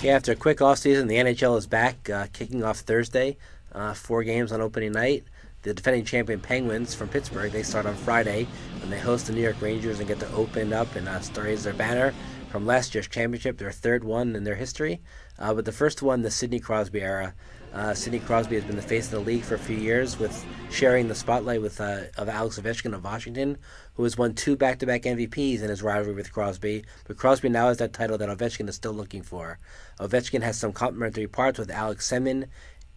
Yeah, after a quick offseason, the NHL is back, kicking off Thursday. 4 games on opening night. The defending champion Penguins from Pittsburgh, they start on Friday when they host the New York Rangers and get to open up and raise their banner from last year's championship, their third one in their history. But the first one, the Sidney Crosby era. Sidney Crosby has been the face of the league for a few years, with sharing the spotlight with of Alex Ovechkin of Washington, who has won 2 back-to-back MVPs in his rivalry with Crosby. But Crosby now has that title that Ovechkin is still looking for. Ovechkin has some complementary parts with Alex Semin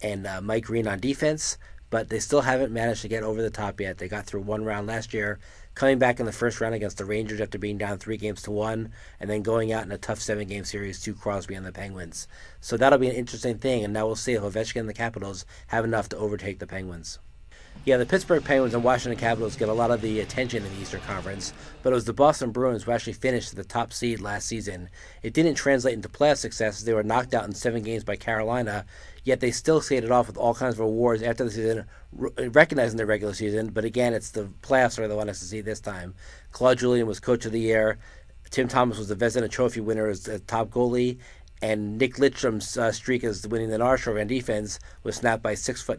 and Mike Green on defense, but they still haven't managed to get over the top yet. They got through one round last year, coming back in the first round against the Rangers after being down 3-1, and then going out in a tough 7-game series to Crosby and the Penguins. So that'll be an interesting thing, and now we'll see if Ovechkin and the Capitals have enough to overtake the Penguins. Yeah, the Pittsburgh Penguins and Washington Capitals get a lot of the attention in the Eastern Conference, but it was the Boston Bruins who actually finished the top seed last season. It didn't translate into playoff success as they were knocked out in 7 games by Carolina, yet they still skated off with all kinds of awards after the season, recognizing their regular season, but again, it's the playoffs are the one to see this time. Claude Julien was Coach of the Year, Tim Thomas was the Vezina Trophy winner as the top goalie, and Nick Lidstrom's streak as winning the Norris Trophy on defense was snapped by 6'9"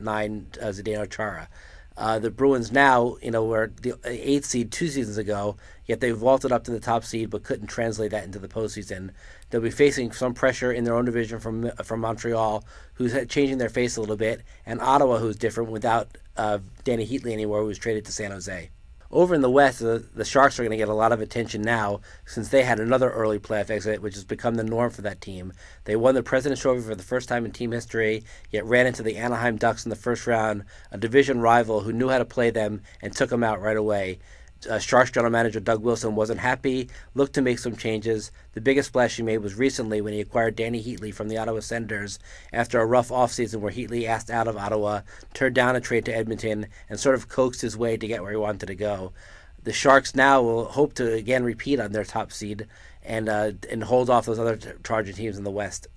Zdeno Chara. The Bruins now, were the 8th seed 2 seasons ago, yet they vaulted up to the top seed but couldn't translate that into the postseason. They'll be facing some pressure in their own division from Montreal, who's changing their face a little bit, and Ottawa, who's different without Danny Heatley anymore, who was traded to San Jose. Over in the West, the Sharks are going to get a lot of attention now since they had another early playoff exit, which has become the norm for that team. They won the President's Trophy for the first time in team history, yet ran into the Anaheim Ducks in the first round, a division rival who knew how to play them and took them out right away. Sharks general manager Doug Wilson wasn't happy, looked to make some changes. The biggest splash he made was recently when he acquired Danny Heatley from the Ottawa Senators after a rough offseason where Heatley asked out of Ottawa, turned down a trade to Edmonton, and sort of coaxed his way to get where he wanted to go. The Sharks now will hope to again repeat on their top seed and hold off those other charging teams in the West.